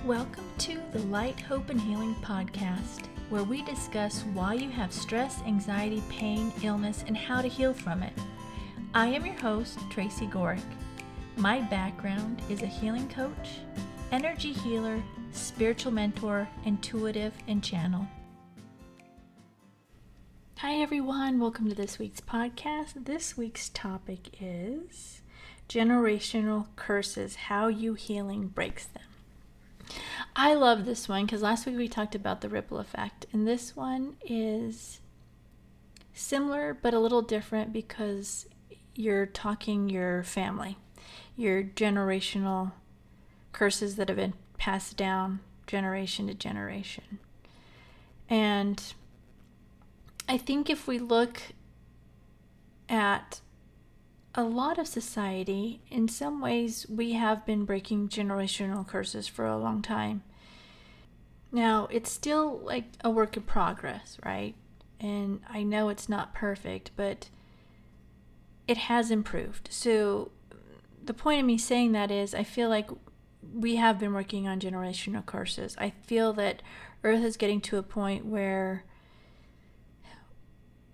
Welcome to the Light, Hope, and Healing podcast, where we discuss why you have stress, anxiety, pain, illness, and how to heal from it. I am your host, Tracy Gohrick. My background is a healing coach, energy healer, spiritual mentor, intuitive, and channel. Hi everyone, welcome to this week's podcast. This week's topic is generational curses, how you healing breaks them. I love this one because last week we talked about the ripple effect, and this one is similar but a little different because you're talking your family, your generational curses that have been passed down generation to generation. And I think if we look at a lot of society, in some ways, we have been breaking generational curses for a long time. Now, it's still like a work in progress, right? And I know it's not perfect, but it has improved. So the point of me saying that is I feel like we have been working on generational curses. I feel that Earth is getting to a point where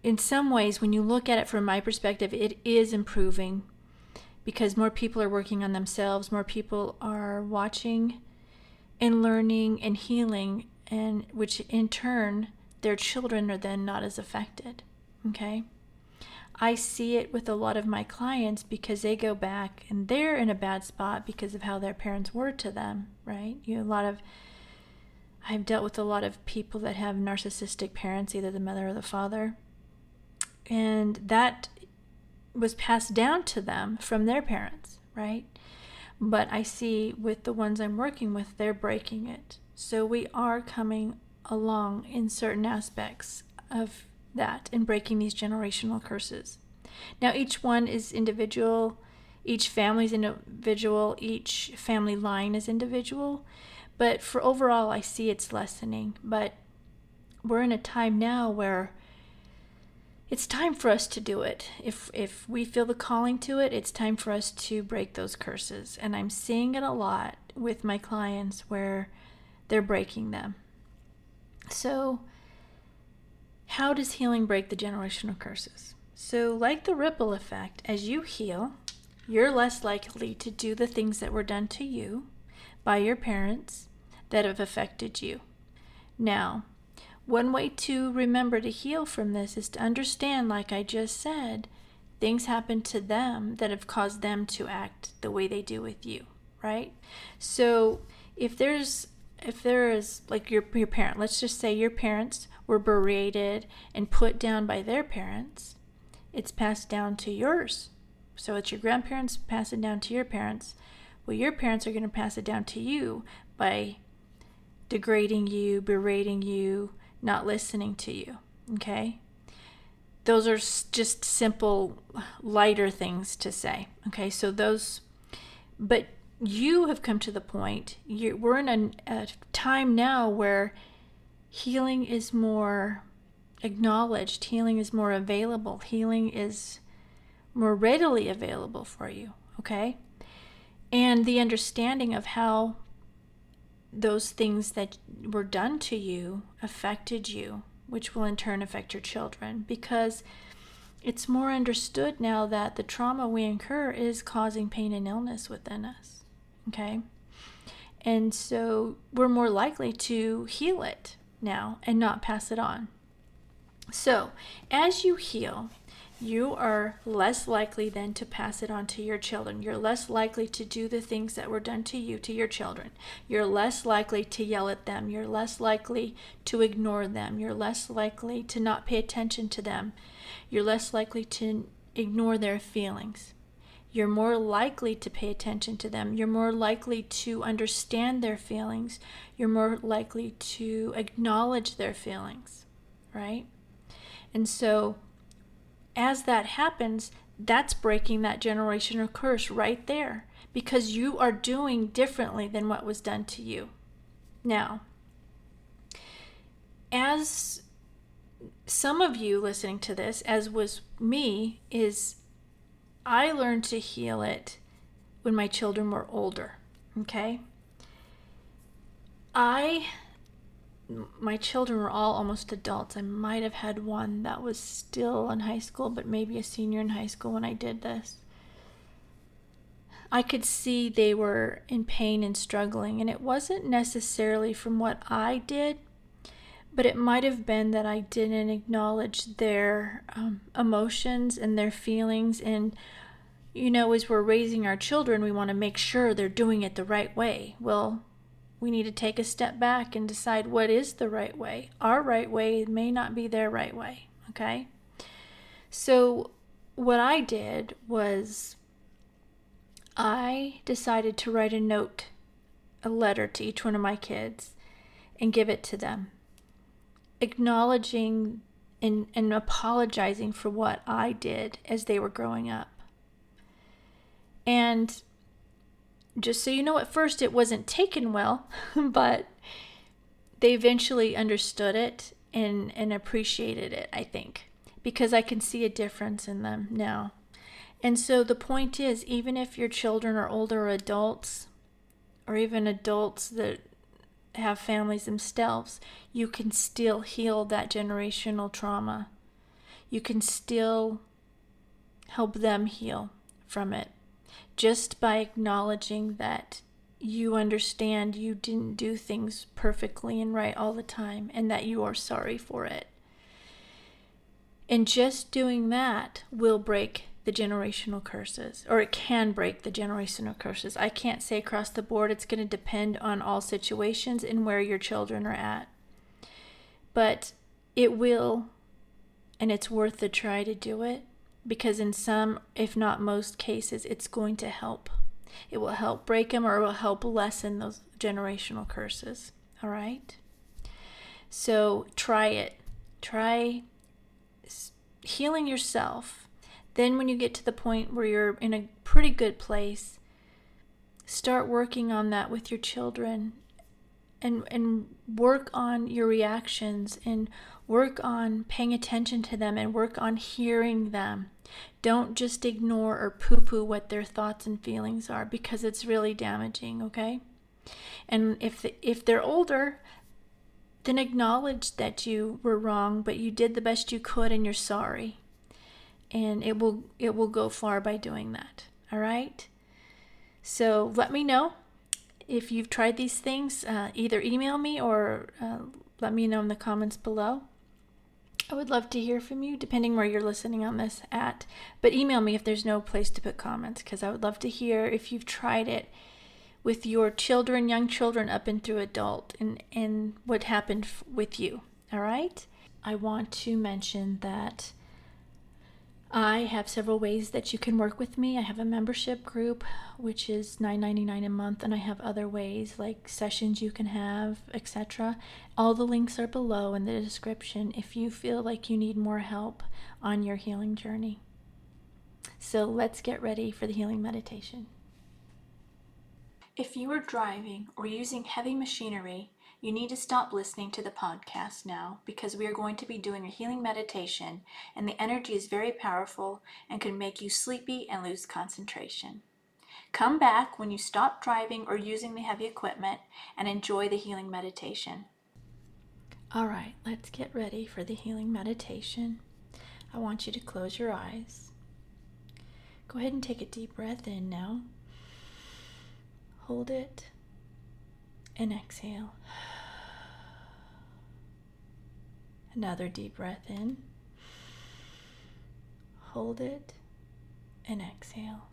in some ways, when you look at it from my perspective, it is improving because more people are working on themselves, more people are watching and learning and healing, and which in turn, their children are then not as affected, okay? I see it with a lot of my clients because they go back and they're in a bad spot because of how their parents were to them, right? I've dealt with a lot of people that have narcissistic parents, either the mother or the father. And that was passed down to them from their parents, right? But I see with the ones I'm working with, they're breaking it. So we are coming along in certain aspects of that and breaking these generational curses. Now, each one is individual, each family is individual, each family line is individual. But for overall, I see it's lessening. But we're in a time now where it's time for us to do it. If we feel the calling to it, it's time for us to break those curses. And I'm seeing it a lot with my clients where they're breaking them. So how does healing break the generational curses? So like the ripple effect, as you heal, you're less likely to do the things that were done to you by your parents that have affected you. Now, one way to remember to heal from this is to understand, like I just said, things happen to them that have caused them to act the way they do with you, right? So if there is like your parent, let's just say your parents were berated and put down by their parents, it's passed down to yours. So it's your grandparents pass it down to your parents. Well, your parents are going to pass it down to you by degrading you, berating you, not listening to you, okay? Those are just simple, lighter things to say, okay? So but you have come to the point, we're in a time now where healing is more acknowledged, healing is more available, healing is more readily available for you, okay? And the understanding of how those things that were done to you affected you, which will in turn affect your children, because it's more understood now that the trauma we incur is causing pain and illness within us, okay? And so we're more likely to heal it now and not pass it on. So as you heal, you are less likely then to pass it on to your children. You're less likely to do the things that were done to you, to your children. You're less likely to yell at them. You're less likely to ignore them. You're less likely to not pay attention to them. You're less likely to ignore their feelings. You're more likely to pay attention to them. You're more likely to understand their feelings. You're more likely to acknowledge their feelings, right? And so as that happens, that's breaking that generational curse right there because you are doing differently than what was done to you. Now, as some of you listening to this, as was me, is I learned to heal it when my children were older, okay? My children were all almost adults. I might have had one that was still in high school, but maybe a senior in high school when I did this. I could see they were in pain and struggling, and it wasn't necessarily from what I did, but it might have been that I didn't acknowledge their emotions and their feelings. And, as we're raising our children, we want to make sure they're doing it the right way. Well, we need to take a step back and decide what is the right way. Our right way may not be their right way, okay? So what I did was I decided to write a letter to each one of my kids and give it to them, acknowledging and apologizing for what I did as they were growing up. And just so you know, at first it wasn't taken well, but they eventually understood it and appreciated it, I think, because I can see a difference in them now. And so the point is, even if your children are older adults, or even adults that have families themselves, you can still heal that generational trauma. You can still help them heal from it, just by acknowledging that you understand you didn't do things perfectly and right all the time, and that you are sorry for it. And just doing that will break the generational curses, or it can break the generational curses. I can't say across the board. It's going to depend on all situations and where your children are at. But it will, and it's worth the try to do it, because in some, if not most cases, it's going to help. It will help break them, or it will help lessen those generational curses. All right? So try it. Try healing yourself. Then when you get to the point where you're in a pretty good place, start working on that with your children, and work on your reactions, and work on paying attention to them, and work on hearing them. Don't just ignore or poo-poo what their thoughts and feelings are, because it's really damaging, okay? And if they're older, then acknowledge that you were wrong, but you did the best you could and you're sorry. And it will go far by doing that. All right? So let me know if you've tried these things. Either email me or let me know in the comments below. I would love to hear from you, depending where you're listening on this at. But email me if there's no place to put comments, because I would love to hear if you've tried it with your children, young children, up and through adult, and what happened with you. All right? I want to mention that I have several ways that you can work with me. I have a membership group, which is $9.99 a month, and I have other ways like sessions you can have, etc. All the links are below in the description if you feel like you need more help on your healing journey. So let's get ready for the healing meditation. If you are driving or using heavy machinery, you need to stop listening to the podcast now, because we are going to be doing a healing meditation, and the energy is very powerful and can make you sleepy and lose concentration. Come back when you stop driving or using the heavy equipment and enjoy the healing meditation. All right, let's get ready for the healing meditation. I want you to close your eyes. Go ahead and take a deep breath in now. Hold it and exhale. Another deep breath in. Hold it and exhale.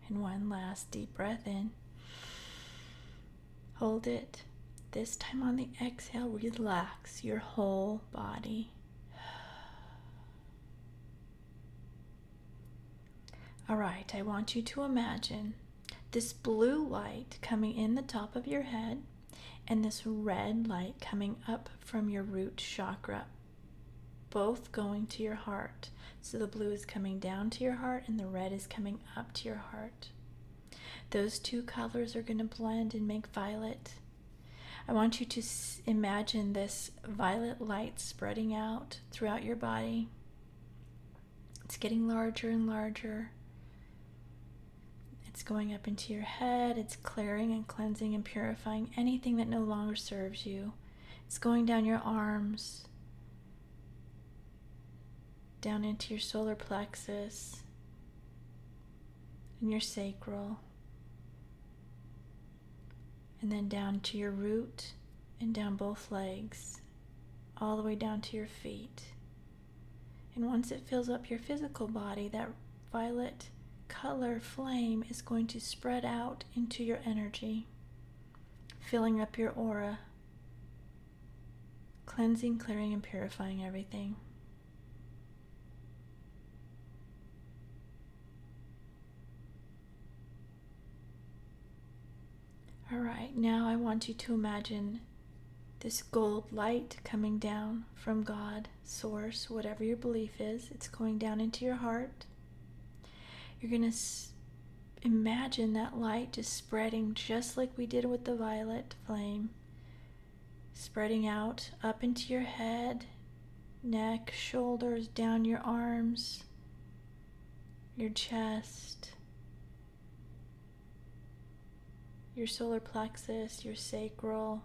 And one last deep breath in. Hold it. This time on the exhale, relax your whole body. All right, I want you to imagine this blue light coming in the top of your head, and this red light coming up from your root chakra, both going to your heart. So the blue is coming down to your heart and the red is coming up to your heart. Those two colors are going to blend and make violet. I want you to imagine this violet light spreading out throughout your body. It's getting larger and larger. It's going up into your head. It's clearing and cleansing and purifying anything that no longer serves you. It's going down your arms, down into your solar plexus and your sacral, and then down to your root and down both legs, all the way down to your feet. And once it fills up your physical body, that violet color flame is going to spread out into your energy, filling up your aura, cleansing, clearing, and purifying everything. All right, now I want you to imagine this gold light coming down from God, Source, whatever your belief is. It's going down into your heart. You're going to imagine that light just spreading just like we did with the violet flame, spreading out up into your head, neck, shoulders, down your arms, your chest, your solar plexus, your sacral,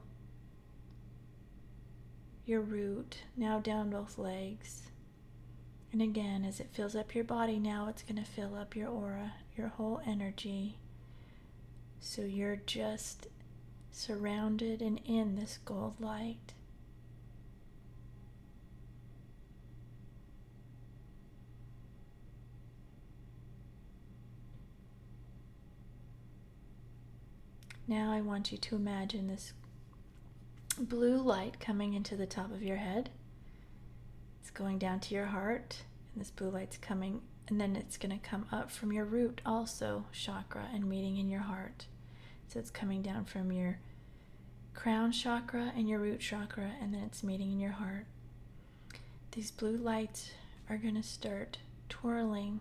your root, now down both legs. And again, as it fills up your body, now it's going to fill up your aura, your whole energy. So you're just surrounded and in this gold light. Now I want you to imagine this blue light coming into the top of your head. It's going down to your heart, and this blue light's coming, and then it's going to come up from your root also chakra and meeting in your heart. So it's coming down from your crown chakra and your root chakra, and then it's meeting in your heart. These blue lights are going to start twirling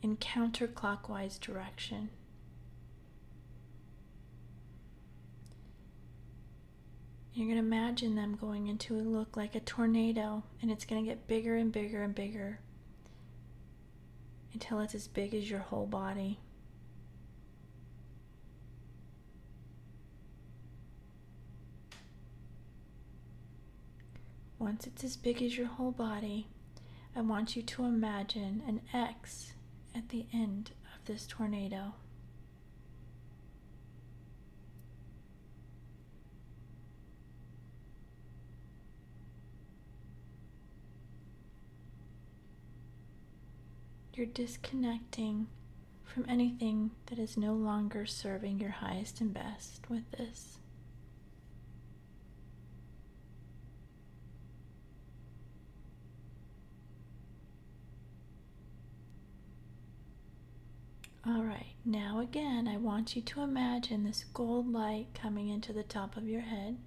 in counterclockwise direction. You're going to imagine them going into a look like a tornado, and it's going to get bigger and bigger and bigger until it's as big as your whole body. Once it's as big as your whole body, I want you to imagine an X at the end of this tornado. You're disconnecting from anything that is no longer serving your highest and best with this. All right, now again, I want you to imagine this gold light coming into the top of your head.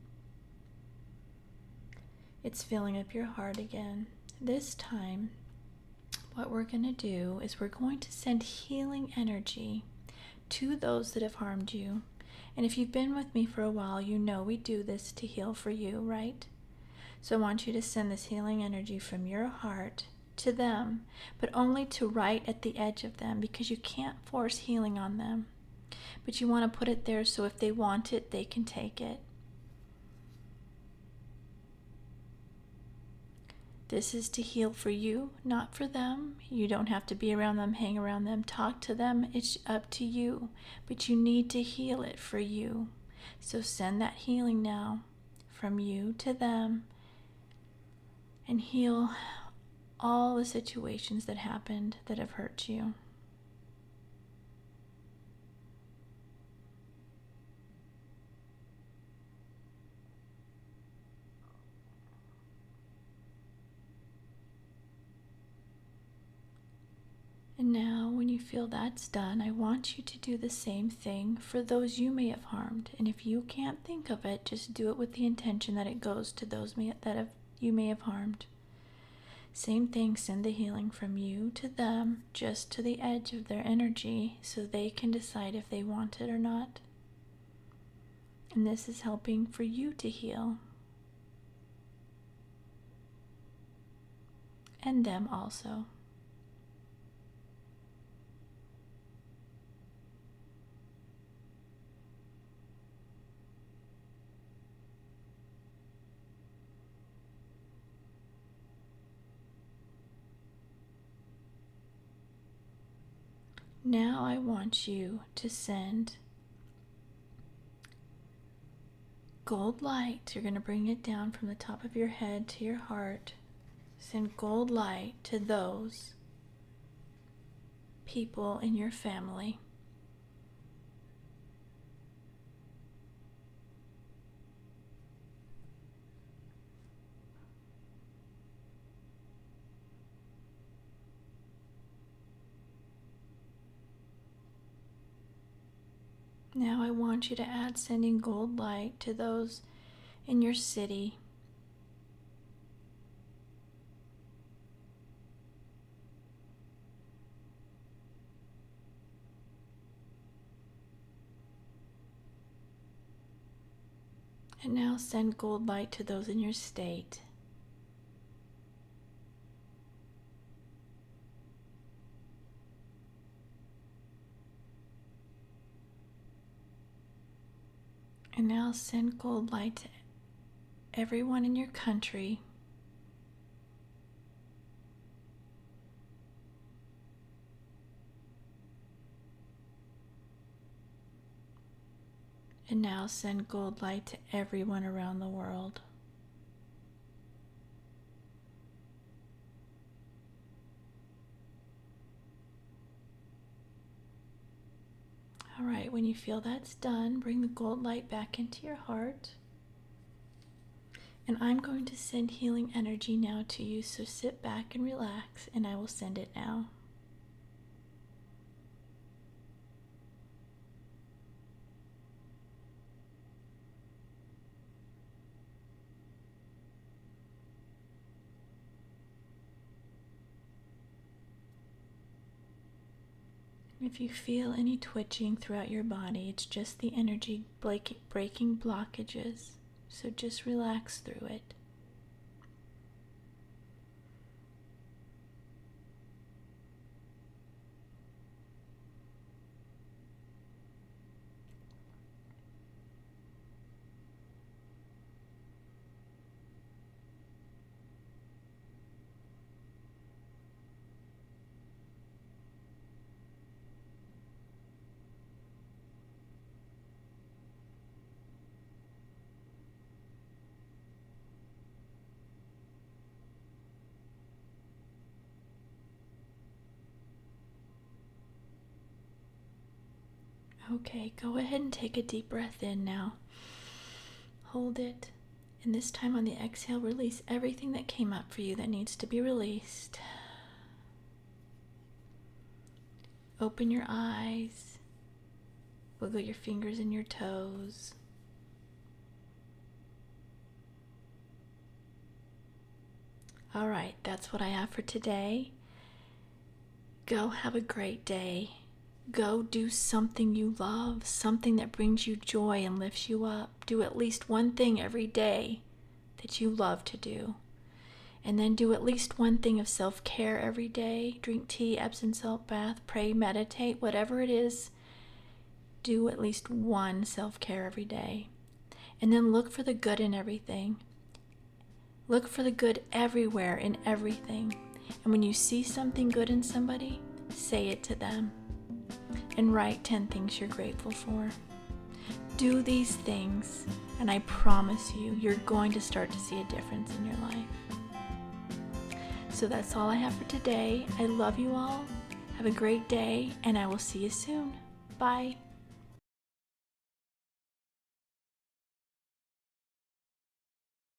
It's filling up your heart again. This time, what we're going to do is we're going to send healing energy to those that have harmed you. And if you've been with me for a while, you know we do this to heal for you, right? So I want you to send this healing energy from your heart to them, but only to right at the edge of them, because you can't force healing on them. But you want to put it there so if they want it, they can take it. This is to heal for you, not for them. You don't have to be around them, hang around them, talk to them. It's up to you. But you need to heal it for you. So send that healing now from you to them and heal all the situations that happened that have hurt you. And now, when you feel that's done, I want you to do the same thing for those you may have harmed. And if you can't think of it, just do it with the intention that it goes to those you may have harmed. Same thing, send the healing from you to them, just to the edge of their energy, so they can decide if they want it or not. And this is helping for you to heal. And them also. Now I want you to send gold light. You're going to bring it down from the top of your head to your heart. Send gold light to those people in your family. Now I want you to add sending gold light to those in your city. And now send gold light to those in your state. And now send gold light to everyone in your country. And now send gold light to everyone around the world. All right, when you feel that's done, bring the gold light back into your heart. And I'm going to send healing energy now to you, so sit back and relax, and I will send it now. If you feel any twitching throughout your body, it's just the energy breaking blockages. So just relax through it. Okay, go ahead and take a deep breath in now. Hold it. And this time on the exhale, release everything that came up for you that needs to be released. Open your eyes. Wiggle your fingers and your toes. All right, that's what I have for today. Go have a great day. Go do something you love, something that brings you joy and lifts you up. Do at least one thing every day that you love to do. And then do at least one thing of self-care every day. Drink tea, Epsom salt bath, pray, meditate, whatever it is. Do at least one self-care every day. And then look for the good in everything. Look for the good everywhere in everything. And when you see something good in somebody, say it to them. And write 10 things you're grateful for. Do these things, and I promise you, you're going to start to see a difference in your life. So that's all I have for today. I love you all. Have a great day, and I will see you soon. Bye.